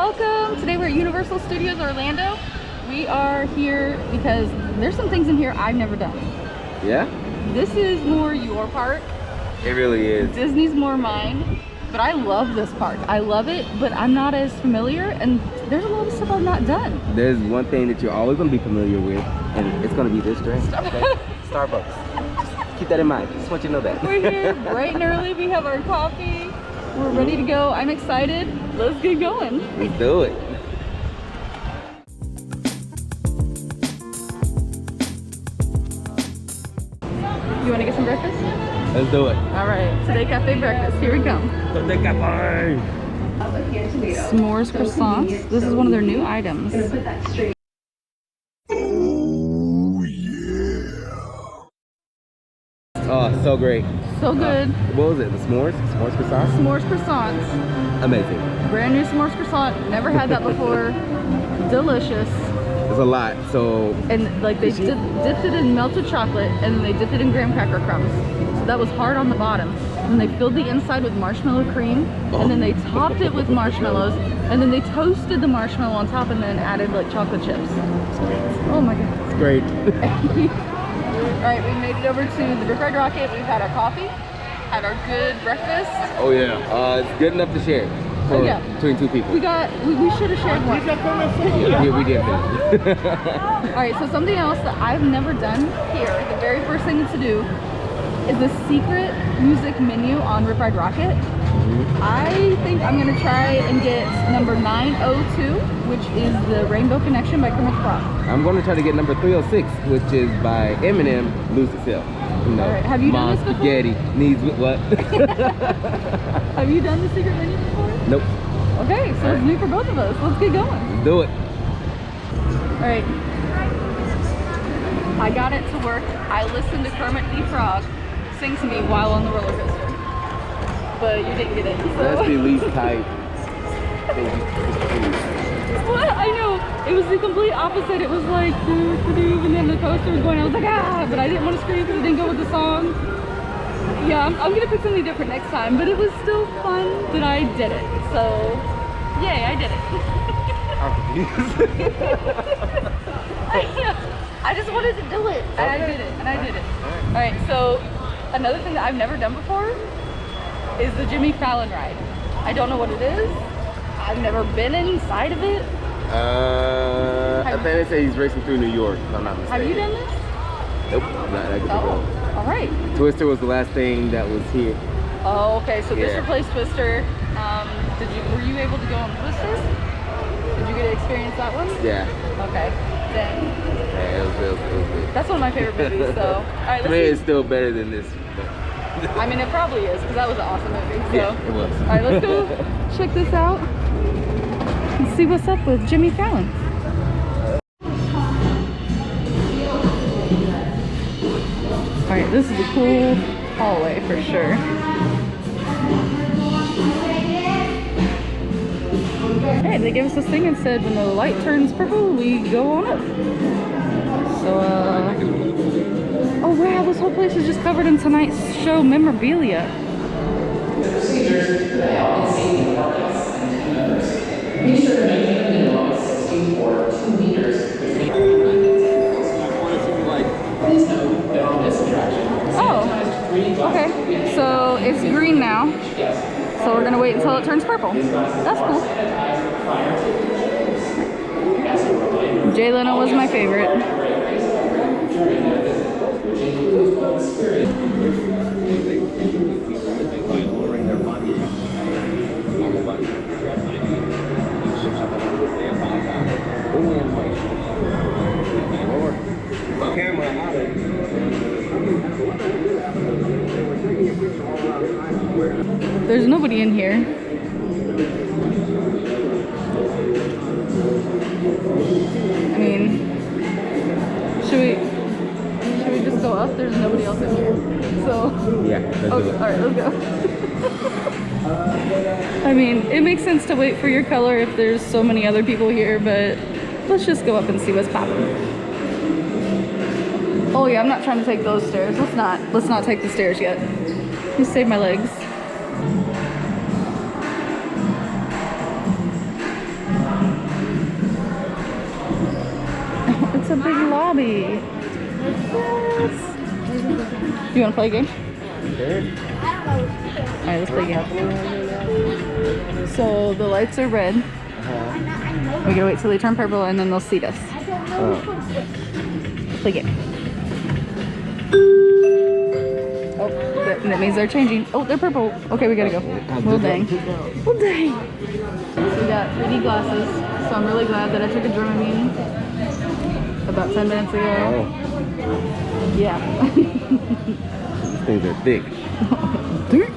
welcome! Today we're at Universal Studios Orlando. We are here because there's some things in here I've never done. Yeah? This is more your park. It really is. Disney's more mine. But I love this park. I love it, but I'm not as familiar, and there's a lot of stuff I've not done. There's one thing that you're always going to be familiar with, and it's going to be this drink. Okay? Starbucks. Just keep that in mind. Just want you to know that. We're here bright and early. We have our coffee. We're ready to go. I'm excited. Let's get going. Let's do it. You want to get some breakfast? Let's do it. All right, Today Cafe breakfast. Here we come. Today Cafe. S'mores croissants. This is one of their new items. Oh, so great. So good. What was it? The s'mores? S'mores croissants? S'mores croissants. Amazing. Brand new s'mores croissant. Never had that before. Delicious. It's a lot. So and like they dipped it in melted chocolate, and then they dipped it in graham cracker crumbs. So that was hard on the bottom. And they filled the inside with marshmallow cream, and then they topped it with marshmallows, and then they toasted the marshmallow on top, and then added like chocolate chips. Oh my god. It's great. Alright, we made it over to the Rip Ride Rockit. We've had our coffee, had our good breakfast. Oh yeah. It's good enough to share. For, between two people. We should have shared one. Yeah, we did. Alright, so something else that I've never done here, the very first thing to do, is the secret music menu on Rip Ride Rockit. I think I'm going to try and get number 902, which is the Rainbow Connection by Kermit the Frog. I'm going to try to get number 306, which is by Eminem, Lose Itself. You know, all right. Have you done this before? Spaghetti needs what? Have you done the secret menu before? Nope. Okay, so it's new for both of us. Let's get going. Let's do it. All right. I got it to work. I listened to Kermit the Frog sing to me while on the roller coaster. But you didn't get it. So. That's the least type. What? I know. It was the complete opposite. It was like, and then the coaster was going. I was like, ah! But I didn't want to scream because it didn't go with the song. Yeah, I'm going to pick something different next time. But it was still fun that I did it. So, yay, I did it. I just wanted to do it. And I did it. And I did it. Alright, so another thing that I've never done before is the Jimmy Fallon ride. I don't know what it is. I've never been inside of it. I think they say he's racing through New York, if I'm not mistaken. Have you done this? Nope, not that good. All right. Twister was the last thing that was here. Oh, okay. So this replaced Twister. Were you able to go on Twister? Did you get to experience that one? Yeah. Okay. Then. Yeah, it was good. That's one of my favorite movies. So. All right. To me, it's still better than this. I mean, it probably is because that was an awesome movie. So. Yeah, it was. All right, let's go check this out and see what's up with Jimmy Fallon. All right, this is a cool hallway for sure. Hey, they gave us this thing and said when the light turns purple, we go on up. So, oh wow, this whole place is just covered in tonight's show memorabilia. Oh, okay. So it's green now. So we're gonna wait until it turns purple. That's cool. Jay Leno was my favorite. There's nobody in here. I mean, should we just go up? There's nobody else in here. So yeah, let's do it. All right, let's go. I mean, it makes sense to wait for your color if there's so many other people here, but let's just go up and see what's popping. Oh yeah, I'm not trying to take those stairs. Let's not take the stairs yet. Just save my legs. Bumblebee. Yes. You want to play a game? Sure. Alright, let's play a game. So the lights are red. We gotta wait till they turn purple and then they'll seat us. Let's play a game. Oh, that means they're changing. Oh, they're purple. Okay, we gotta go. Well, dang. Well, dang. So we got 3D glasses. So I'm really glad that I took a Dramamine about 10 minutes ago. Oh. Yeah. These things are thick. Thick.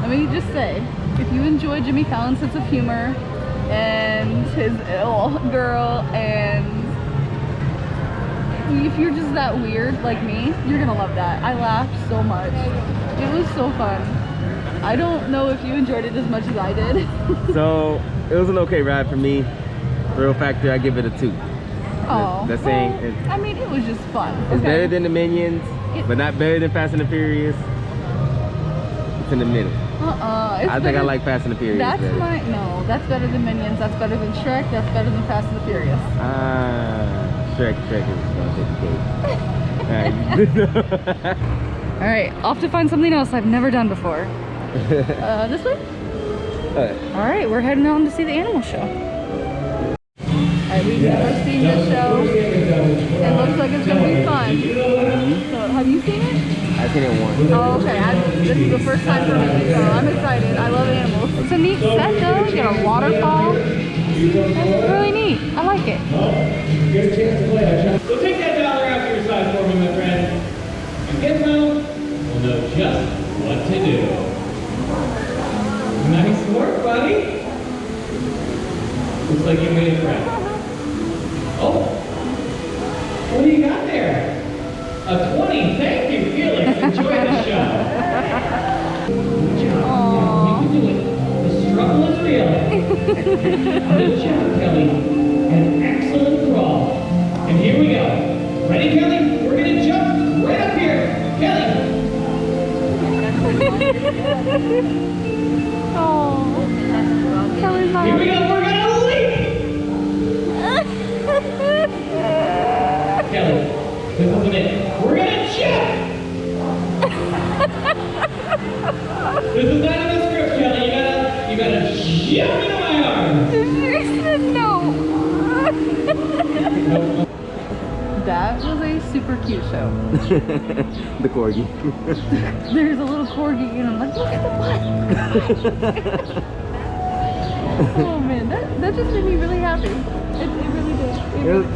Let me just say, if you enjoy Jimmy Fallon's sense of humor and his ill girl, and if you're just that weird like me, you're gonna love that. I laughed so much. It was so fun. I don't know if you enjoyed it as much as I did. So it was an okay ride for me. Thrill factor, I give it a 2. Oh, that's saying I mean, it was just fun. it's better than the Minions, but not better than Fast and the Furious. It's in the middle. I think I like Fast and the Furious That's better. no, that's better than Minions. That's better than Shrek. That's better than Fast and the Furious. Shrek is gonna take the cake. All right, off to find something else I've never done before. This way? All right, we're heading on to see the animal show. All right, we've never seen this show. It looks like it's gonna be fun. So, have you seen it? I've seen it once. Oh, okay. This is the first time for me, so I'm excited. I love animals. It's a neat set though. You got a waterfall. It's really neat. I like it. Good chance to play. So take that dollar out to your side for me, my friend. And Gizmo will know just what to do. Nice work, buddy. Looks like you made a friend. Oh, what do you got there? A 20. Thank you, Felix. Enjoy the show. Aww. You can do it. The struggle is real. Good job, Kelly. An excellent crawl. And here we go. Ready, Kelly? We're going to jump right up here. Kelly. Oh, Kelly's not. Here we go. We're going to leap. Kelly, this isn't it. We're going to jump. This is not in the script, Kelly. You gotta jump into my arms. She said no. That was a super cute show. The corgi. There's a little corgi and I'm like, look at the butt. Oh man, that just made me really happy. It really did.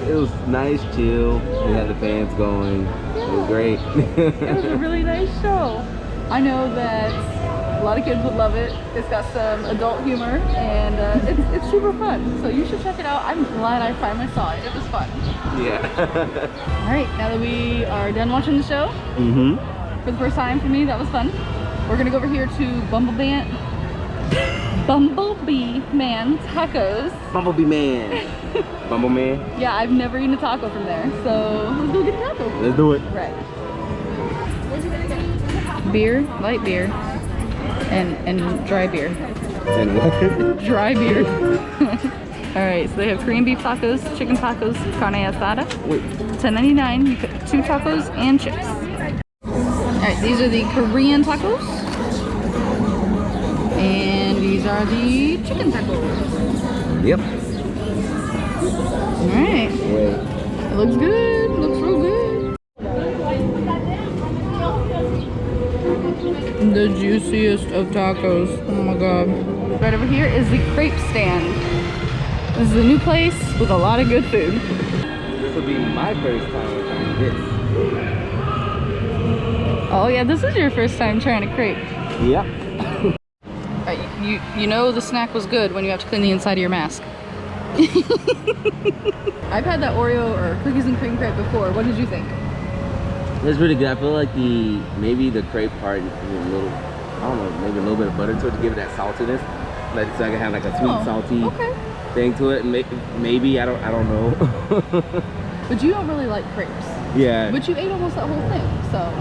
It was nice, chill. We had the fans going. It was great. It was a really nice show. I know that a lot of kids would love it. It's got some adult humor and it's super fun. So you should check it out. I'm glad I finally saw it. It was fun. Yeah. All right, now that we are done watching the show, for the first time for me, that was fun. We're gonna go over here to Bumblebee Man Tacos. Bumblebee Man. Bumble Man? Yeah, I've never eaten a taco from there, so let's go get a taco. Let's do it. Right. Beer, light beer, and dry beer. And what? Dry beer. All right, so they have Korean beef tacos, chicken tacos, carne asada. Wait. $10.99. You get 2 tacos and chips. All right, these are the Korean tacos, and these are the chicken tacos. Yep. All right. Wait. It looks good. Looks real good. The juiciest of tacos. Oh my god. Right over here is the crepe stand. This is a new place with a lot of good food. This will be my first time trying this. Oh yeah, this is your first time trying a crepe. Yep. You know the snack was good when you have to clean the inside of your mask. I've had that Oreo or cookies and cream crepe before. What did you think? It's really good. I feel like maybe the crepe part is a little, I don't know, maybe a little bit of butter to it to give it that saltiness. Like so I can have like a sweet salty thing to it. And maybe I don't know. But you don't really like crepes. Yeah. But you ate almost that whole thing, so.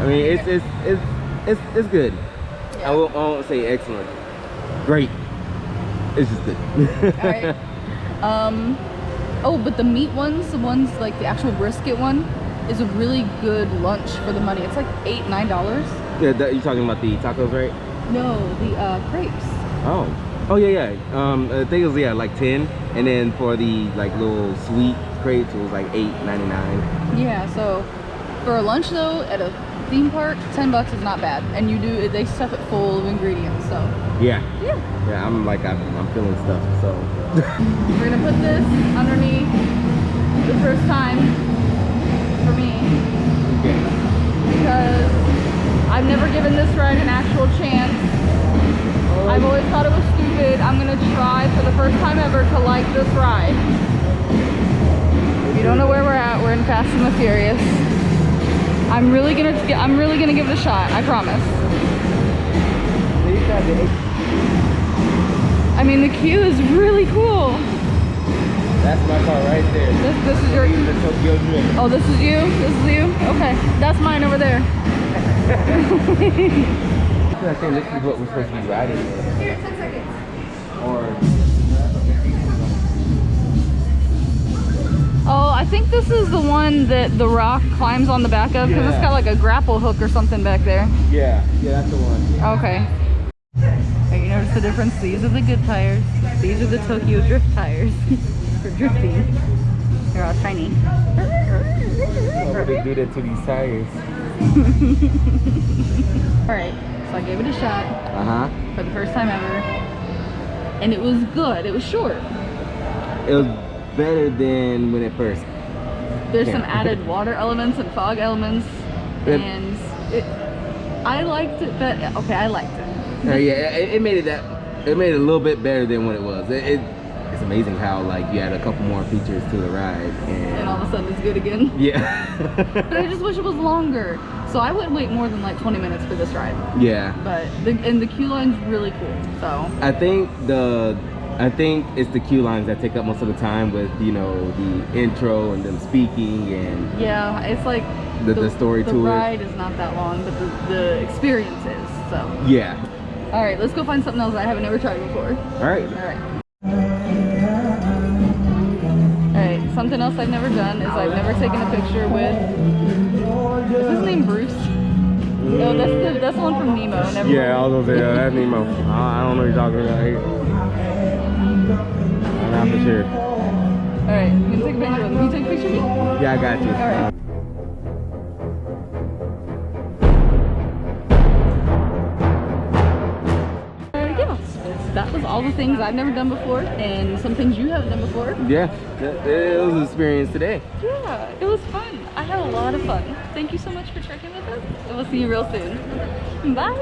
I mean, it's good. Yeah. I won't say excellent. Great. It's just good. All right. Oh, but the meat ones, the ones like the actual brisket one, is a really good lunch for the money. It's like $8, $9. Yeah, you're talking about the tacos, right? No, the crepes. Oh. Oh yeah, yeah. I think it was like 10, and then for the like little sweet crepes, it was like $8.99. Yeah. So for a lunch though, at a theme park, $10 is not bad, and they stuff it full of ingredients. So Yeah. yeah. Yeah, I'm feeling stuff. So We're gonna put this underneath the first time for me. okay. Because I've never given this ride an actual chance. I've always thought it was stupid. I'm gonna try for the first time ever to like this ride. You don't know where we're at. We're in Fast and the Furious. I'm really gonna give it a shot. I promise. I mean, the queue is really cool. That's my car right there. This is your. The Tokyo Drift. Oh, this is you. This is you. Okay, that's mine over there. I think this is what we're supposed to be riding in. Here, 10 seconds. Or Oh, I think this is the one that The Rock climbs on the back of, because it's got like a grapple hook or something back there. yeah, that's the one. Okay. Hey, you notice the difference? These are the good tires. These are the Tokyo Drift tires for drifting. They're all shiny. Why would they do that to these tires? Alright, so I gave it a shot for the first time ever. And it was good. It was short. It was better than when it first. There's some added water elements and fog elements. And I liked it, but okay, I liked it. Yeah, it made it a little bit better than what it was. It's amazing how like you add a couple more features to the ride and all of a sudden it's good again. Yeah. But I just wish it was longer. So I wouldn't wait more than like 20 minutes for this ride. Yeah. But the queue line's really cool. So I think it's the queue lines that take up most of the time with, you know, the intro and them speaking and yeah, it's like the story to it. The ride is not that long, but the experience is. So yeah. All right, let's go find something else I haven't ever tried before. All right. Something else I've never done is I've never taken a picture with. Is his name Bruce? No, that's the one from Nemo. Never Yeah, I was gonna say that's Nemo. I don't know what you're talking about. I'm not for sure. All right, you can take a picture with him. Can you take a picture of me? Yeah, I got you. All right. That was all the things I've never done before and some things you haven't done before. Yeah, it was an experience today. Yeah, it was fun. I had a lot of fun. Thank you so much for trekking with us, and we'll see you real soon. Bye!